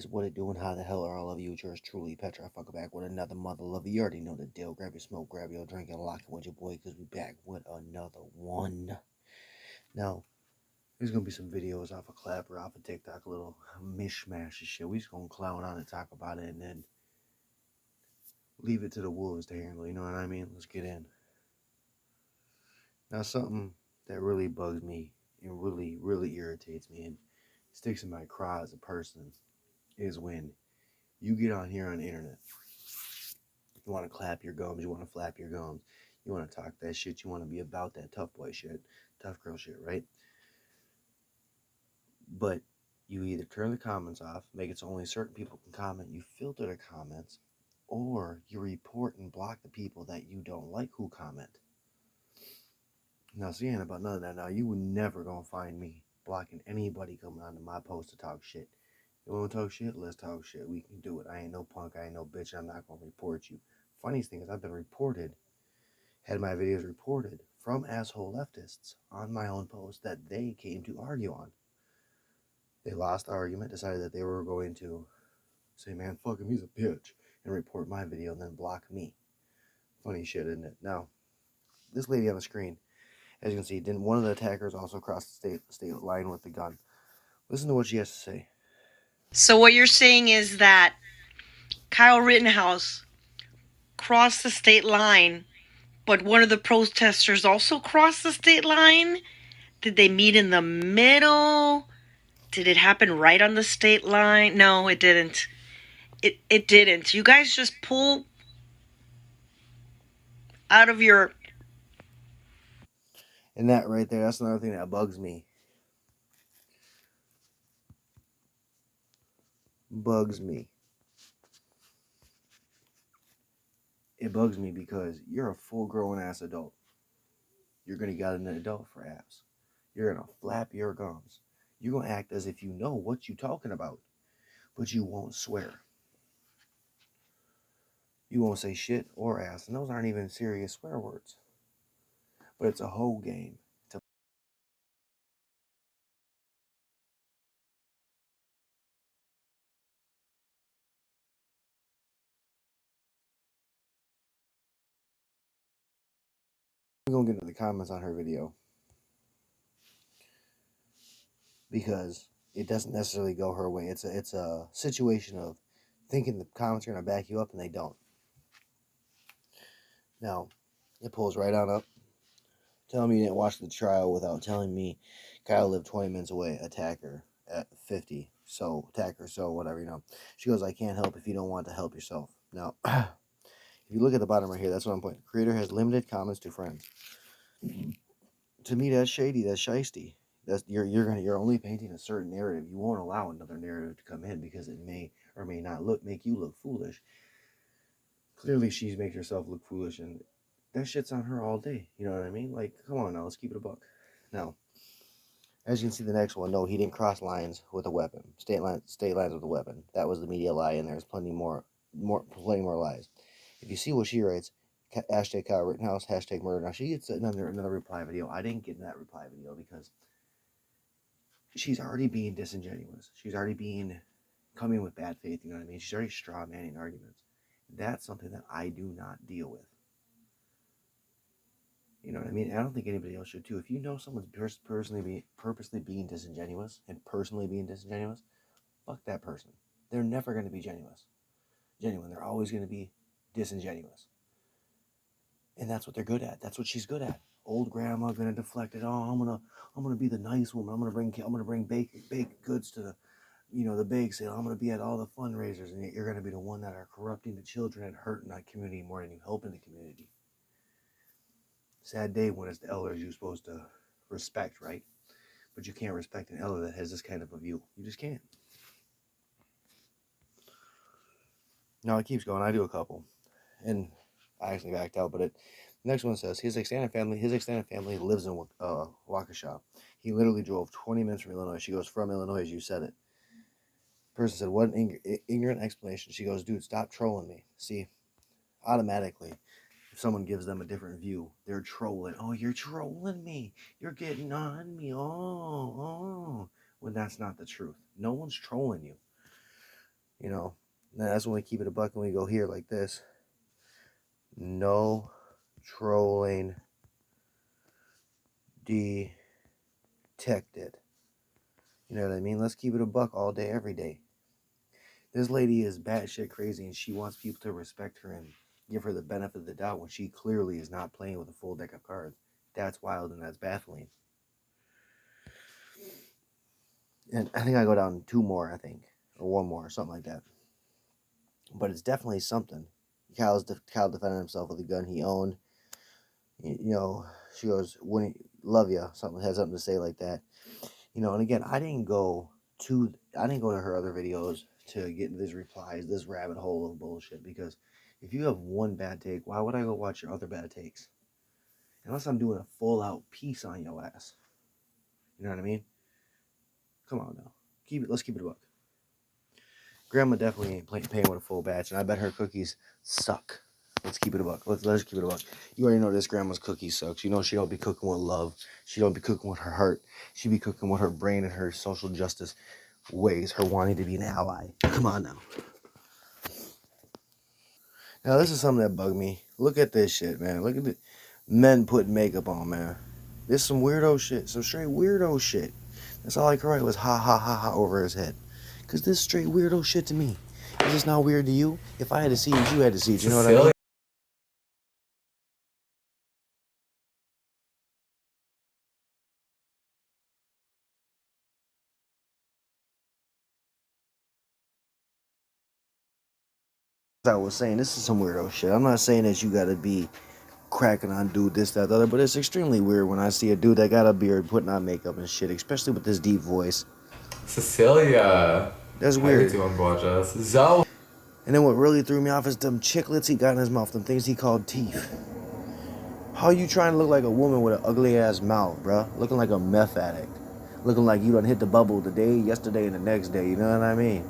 What it doing? How the hell are all of you? It's yours truly, Petra. Fuck back with another mother lover. You already know the deal. Grab your smoke, grab your drink, and lock it with your boy, because we back with another one. Now, there's gonna be some videos off of Clapper, off of TikTok, a little mishmash of shit. We just gonna clown on it, talk about it, and then leave it to the wolves to handle. You know what I mean? Let's get in. Now, something that really bugs me and really irritates me and sticks in my craw as a person is when you get on here on the internet. You want to clap your gums, you want to flap your gums, you want to talk that shit, you want to be about that tough boy shit, tough girl shit, right? But you either turn the comments off, make it so only certain people can comment, you filter the comments, or you report and block the people that you don't like who comment. Now, see, ain't about none of that. Now, you would never gonna find me blocking anybody coming onto my post to talk shit. You wanna talk shit? Let's talk shit. We can do it. I ain't no punk. I ain't no bitch. I'm not gonna report you. Funniest thing is, I've been reported, had my videos reported from asshole leftists on my own post that they came to argue on. They lost the argument, decided that they were going to say, man, fuck him, he's a bitch, and report my video and then block me. Funny shit, isn't it? Now, this lady on the screen, as you can see, didn't one of the attackers also cross the state line with the gun? Listen to what she has to say. So what you're saying is that Kyle Rittenhouse crossed the state line, but one of the protesters also crossed the state line? Did they meet in the middle? Did it happen right on the state line? No, it didn't. It didn't. You guys just pull out of your... And that right there, that's another thing that bugs me. Bugs me. It bugs me because you're a full grown ass adult. You're gonna get an adult for apps. You're gonna flap your gums. You're gonna act as if you know what you're talking about, but you won't swear. You won't say shit or ass, and those aren't even serious swear words. But it's a whole game. I'm gonna get into the comments on her video because it doesn't necessarily go her way. It's a situation of thinking the comments are gonna back you up and they don't. Now, it pulls right on up, telling me you didn't watch the trial without telling me Kyle lived 20 minutes away, attacker at 50. So, attacker, so whatever, you know. She goes, I can't help if you don't want to help yourself. Now, if you look at the bottom right here, that's what I'm pointing. Creator has limited comments to friends. To me, that's shady. That's shisty. That's you're only painting a certain narrative. You won't allow another narrative to come in because it may or may not make you look foolish. Clearly, she's making herself look foolish, and that shit's on her all day. You know what I mean? Like, come on now, let's keep it a buck. Now, as you can see, the next one, no, he didn't cross lines with a weapon. State lines with a weapon. That was the media lie, and there's plenty more lies. If you see what she writes, hashtag Kyle Rittenhouse, hashtag murder. Now she gets another reply video. I didn't get in that reply video because she's already being disingenuous. She's already being coming with bad faith. You know what I mean? She's already straw manning arguments. That's something that I do not deal with. You know what I mean? I don't think anybody else should too. If you know someone's purposely being disingenuous and personally being disingenuous, fuck that person. They're never going to be genuine. They're always going to be disingenuous, and that's what they're good at. That's what she's good at. Old grandma gonna deflect it. Oh, I'm gonna be the nice woman. I'm gonna bring baked goods to the, the bake sale. I'm gonna be at all the fundraisers, and you're gonna be the one that are corrupting the children and hurting that community more than you helping the community. Sad day when it's the elders you're supposed to respect, right? But you can't respect an elder that has this kind of a view. You just can't. No, it keeps going. I do a couple, and I actually backed out. But the next one says his extended family lives in Waukesha. He literally drove 20 minutes from Illinois. She goes, from Illinois, as you said it. Person said, what an ignorant explanation. She goes, dude, stop trolling me. See, automatically, if someone gives them a different view, they're trolling. Oh, you're trolling me. You're getting on me. Oh. When that's not the truth. No one's trolling you. You know, and that's when we keep it a buck and we go here like this. No trolling detected. You know what I mean? Let's keep it a buck all day, every day. This lady is batshit crazy and she wants people to respect her and give her the benefit of the doubt when she clearly is not playing with a full deck of cards. That's wild and that's baffling. And I think I go down 2 more, I think, or 1 more, something like that. But it's definitely something. Kyle defended himself with a gun he owned. You know, she goes, "When love ya," something had something to say like that. You know, and again, I didn't go to her other videos to get these replies, this rabbit hole of bullshit. Because if you have one bad take, why would I go watch your other bad takes? Unless I'm doing a full out piece on your ass. You know what I mean? Come on now, let's keep it a buck. Grandma definitely ain't paying with a full batch, and I bet her cookies suck. Let's keep it a buck. Let's keep it a buck. You already know this grandma's cookie sucks. You know she don't be cooking with love. She don't be cooking with her heart. She be cooking with her brain and her social justice ways, her wanting to be an ally. Come on now. Now this is something that bugged me. Look at this shit, man. Look at the men putting makeup on, man. This some weirdo shit. Some straight weirdo shit. That's all I could write was ha ha ha ha over his head. Cause this straight weirdo shit to me. Is this not weird to you? If I had to see it, you had to see it. You know what I mean? I was saying, this is some weirdo shit. I'm not saying that you gotta be cracking on dude this, that, the other, but it's extremely weird when I see a dude that got a beard putting on makeup and shit, especially with this deep voice. Cecilia. That's weird. How you doing, gorgeous? Zoe. And then what really threw me off is them chiclets he got in his mouth, them things he called teeth. How you trying to look like a woman with an ugly ass mouth, bruh? Looking like a meth addict. Looking like you done hit the bubble today, yesterday, and the next day, you know what I mean?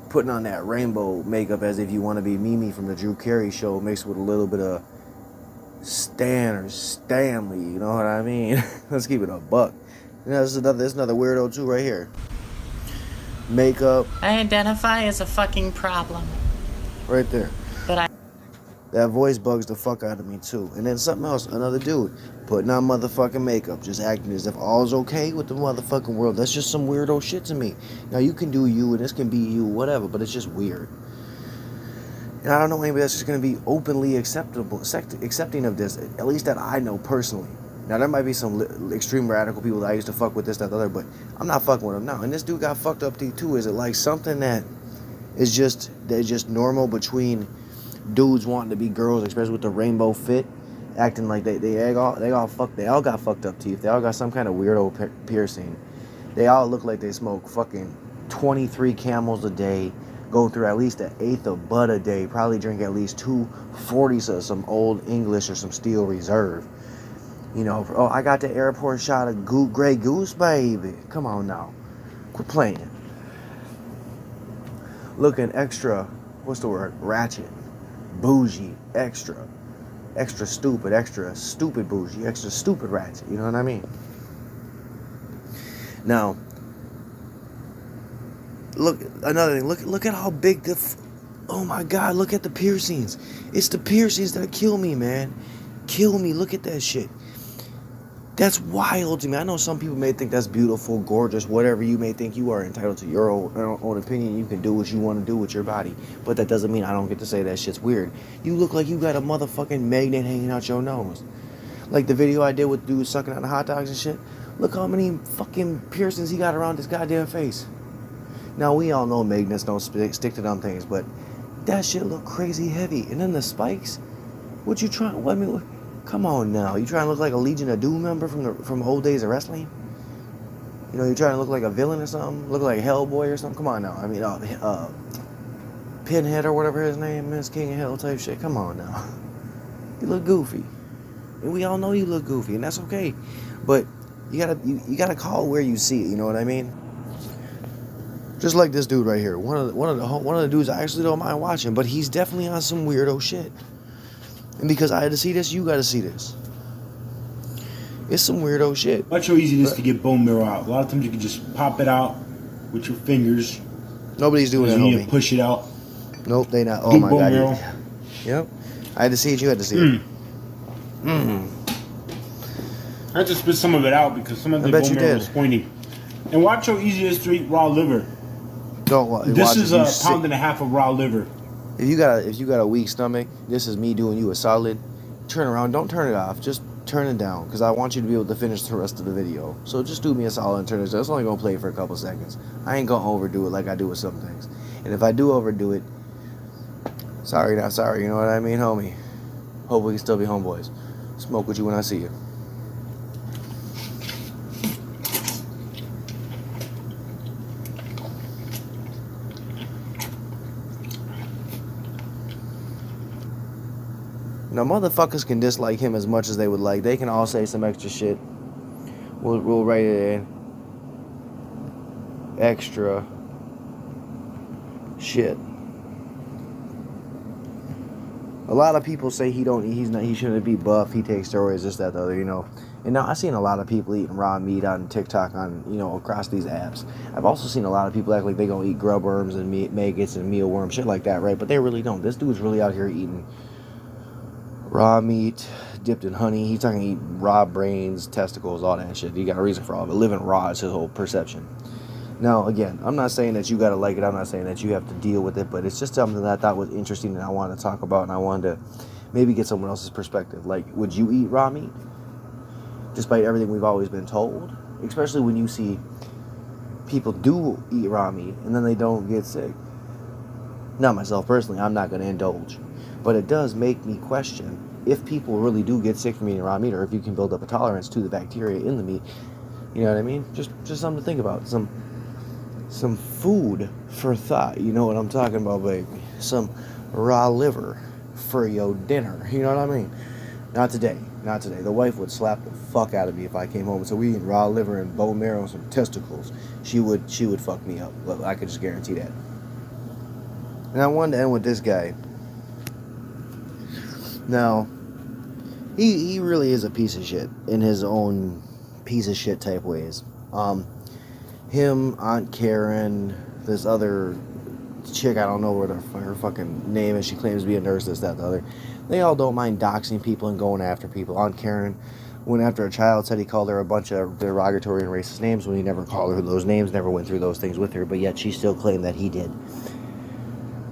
Putting on that rainbow makeup as if you want to be Mimi from the Drew Carey show, mixed with a little bit of Stan or Stanley, you know what I mean? Let's keep it a buck. You know, this is another weirdo too right here. Makeup. I identify as a fucking problem. Right there. But that voice bugs the fuck out of me too. And then something else, another dude putting on motherfucking makeup, just acting as if all's okay with the motherfucking world. That's just some weirdo shit to me. Now you can do you and this can be you, whatever, but it's just weird. And I don't know anybody that's just gonna be openly accepting of this, at least that I know personally. Now there might be some extreme radical people that I used to fuck with this, that, the other, but I'm not fucking with them now. And this dude got fucked up too. Is it like something that is just normal between dudes wanting to be girls, especially with the rainbow fit, acting like they all got fucked up teeth. They all got some kind of weirdo piercing. They all look like they smoke fucking 23 Camels a day, go through at least an eighth of bud a day, probably drink at least 2 40s of some old English or some Steel Reserve. You know, oh, I got the airport shot of Grey Goose, baby. Come on now, quit playing. Looking extra, what's the word? Ratchet. Bougie, extra stupid bougie, extra stupid ratchet, you know what I mean? Now, look, another thing, look at how big oh my god, look at the piercings. It's the piercings that kill me, man. Kill me, look at that shit. That's wild to me. I know some people may think that's beautiful, gorgeous, whatever. You may think you are entitled to your own opinion. You can do what you want to do with your body. But that doesn't mean I don't get to say that shit's weird. You look like you got a motherfucking magnet hanging out your nose. Like the video I did with dudes sucking on the hot dogs and shit. Look how many fucking piercings he got around his goddamn face. Now, we all know magnets don't stick to them things, but that shit look crazy heavy. And then the spikes? What you trying... I mean... Come on now, you trying to look like a Legion of Doom member from old days of wrestling? You know, you trying to look like a villain or something? Look like Hellboy or something? Come on now, I mean, Pinhead or whatever his name is, King of Hell type shit. Come on now, you look goofy, and we all know you look goofy, and that's okay. But you gotta call where you see it. You know what I mean? Just like this dude right here, one of the dudes I actually don't mind watching, but he's definitely on some weirdo shit. And because I had to see this, you got to see this. It's some weirdo shit. Watch how easy it is to get bone marrow out. A lot of times you can just pop it out with your fingers. Nobody's doing it, You need to homie. push it out. Nope, they not. Oh Do my bone god. marrow. Yep. I had to see it. You had to see it. I had to spit some of it out because some of the bet bone you marrow did. was pointy. And watch how easy it is to eat raw liver. Don't. This watch is it. a pound and a half of raw liver. If you got a weak stomach, this is me doing you a solid. Turn around. Don't turn it off. Just turn it down because I want you to be able to finish the rest of the video. So just do me a solid and turn it down. It's only gonna play for a couple seconds. I ain't gonna overdo it like I do with some things. And if I do overdo it, sorry, not sorry. You know what I mean, homie? Hope we can still be homeboys. Smoke with you when I see you. Now, motherfuckers can dislike him as much as they would like. They can all say some extra shit. We'll write it in. Extra shit. A lot of people say he shouldn't be buff. He takes steroids, this, that, the other, you know. And now I've seen a lot of people eating raw meat on TikTok, across these apps. I've also seen a lot of people act like they gonna eat grub worms and maggots and mealworms, shit like that, right? But they really don't. This dude's really out here eating raw meat dipped in honey. He's talking eat raw brains, testicles, all that shit. You got a reason for all of it. Living raw is his whole perception. Now, again, I'm not saying that you got to like it. I'm not saying that you have to deal with it. But it's just something that I thought was interesting and I wanted to talk about. And I wanted to maybe get someone else's perspective. Like, would you eat raw meat? Despite everything we've always been told. Especially when you see people do eat raw meat and then they don't get sick. Not myself personally. I'm not going to indulge. But it does make me question if people really do get sick from eating raw meat, or if you can build up a tolerance to the bacteria in the meat. You know what I mean? Just something to think about. Some food for thought. You know what I'm talking about, baby? Some raw liver for your dinner. You know what I mean? Not today. Not today. The wife would slap the fuck out of me if I came home and said, we eating raw liver and bone marrow and some testicles. She would fuck me up. I could just guarantee that. And I wanted to end with this guy. Now, he really is a piece of shit in his own piece of shit type ways. Him, Aunt Karen, this other chick, I don't know what her fucking name is. She claims to be a nurse, this, that, the other. They all don't mind doxing people and going after people. Aunt Karen went after a child, said he called her a bunch of derogatory and racist names when he never called her those names, never went through those things with her, but yet she still claimed that he did.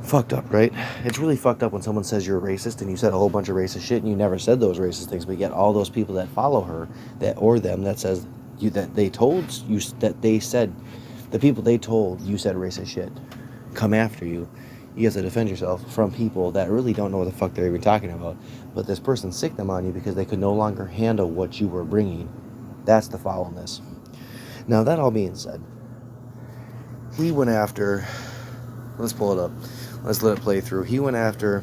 Fucked up, right? It's really fucked up when someone says you're a racist and you said a whole bunch of racist shit and you never said those racist things, but yet all those people that follow her, that says you that they told you that they said the people they told you said racist shit come after you. You have to defend yourself from people that really don't know what the fuck they're even talking about. But this person sicked them on you because they could no longer handle what you were bringing. That's the foulness. Now, that all being said, he went after. Let's pull it up. Let's let it play through. He went after.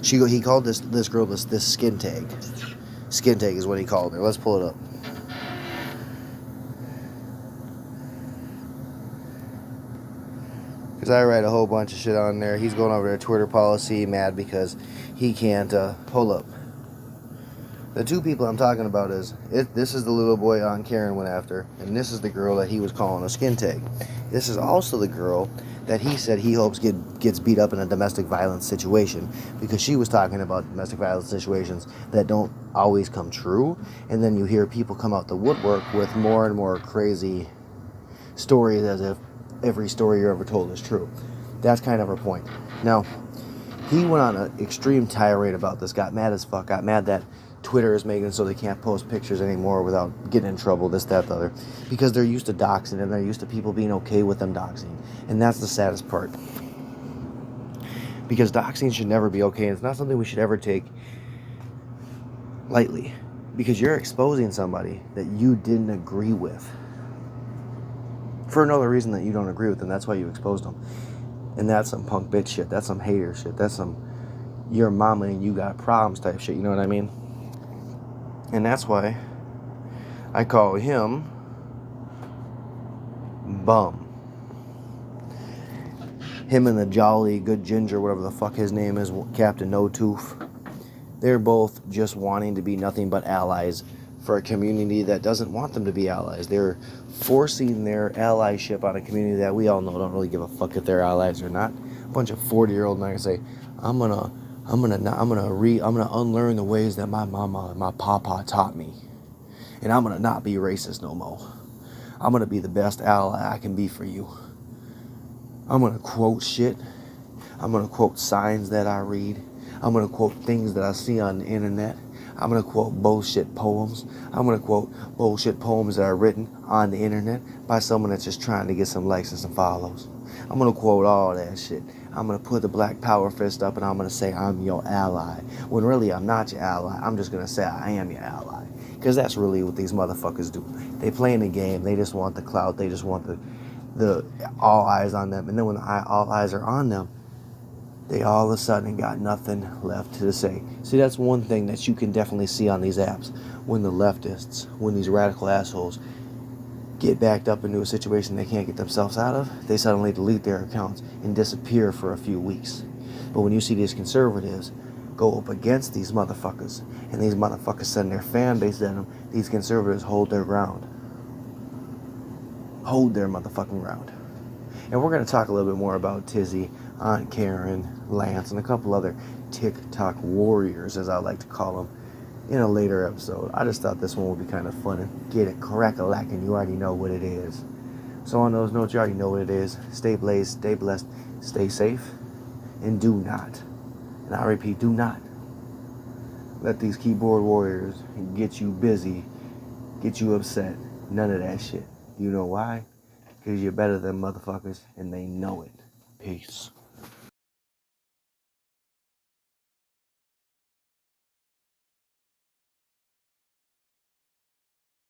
He called this girl this skin tag. Skin tag is what he called her. Let's pull it up. Because I write a whole bunch of shit on there. He's going over their Twitter policy, mad because he can't. Hold up. The two people I'm talking about this is the little boy Aunt Karen went after, and this is the girl that he was calling a skin tag. This is also the girl that he said he hopes gets beat up in a domestic violence situation, because she was talking about domestic violence situations that don't always come true, and then you hear people come out the woodwork with more and more crazy stories as if every story you're ever told is true. That's kind of her point. Now, he went on an extreme tirade about this, got mad as fuck, got mad that Twitter is making it so they can't post pictures anymore without getting in trouble, this, that, the other, because they're used to doxing and they're used to people being okay with them doxing. And that's the saddest part. Because doxing should never be okay, and it's not something we should ever take lightly. Because you're exposing somebody that you didn't agree with for another reason that you don't agree with, and that's why you exposed them. And that's some punk bitch shit. That's some hater shit. That's some your mama and you got problems type shit. You know what I mean? And that's why I call him bum. Him and the jolly good ginger, whatever the fuck his name is, Captain No Tooth. They're both just wanting to be nothing but allies for a community that doesn't want them to be allies. They're forcing their allyship on a community that we all know don't really give a fuck if they're allies or not. A bunch of 40-year-old men say, I'm gonna unlearn the ways that my mama and my papa taught me, and I'm gonna not be racist no more. I'm gonna be the best ally I can be for you. I'm gonna quote shit. I'm gonna quote signs that I read. I'm gonna quote things that I see on the internet. I'm gonna quote bullshit poems. I'm gonna quote bullshit poems that are written on the internet by someone that's just trying to get some likes and some follows. I'm gonna quote all that shit. I'm gonna put the black power fist up and I'm gonna say I'm your ally. When really I'm not your ally. I'm just gonna say I am your ally. Because that's really what these motherfuckers do. They playing the game. They just want the clout. They just want the all eyes on them. And then when all eyes are on them, they all of a sudden got nothing left to say. See, that's one thing that you can definitely see on these apps. When the leftists, when these radical assholes get backed up into a situation they can't get themselves out of, they suddenly delete their accounts and disappear for a few weeks. But when you see these conservatives go up against these motherfuckers, and these motherfuckers send their fan base at them, these conservatives hold their ground. Hold their motherfucking ground. And we're going to talk a little bit more about Tizzy, Aunt Karen, Lance, and a couple other TikTok warriors, as I like to call them, in a later episode. I just thought this one would be kind of fun and get it crack-a-lackin'. You already know what it is. So on those notes, you already know what it is. Stay blazed, stay blessed, stay safe, and do not, and I repeat, do not let these keyboard warriors get you busy, get you upset. None of that shit. You know why? Because you're better than motherfuckers, and they know it. Peace.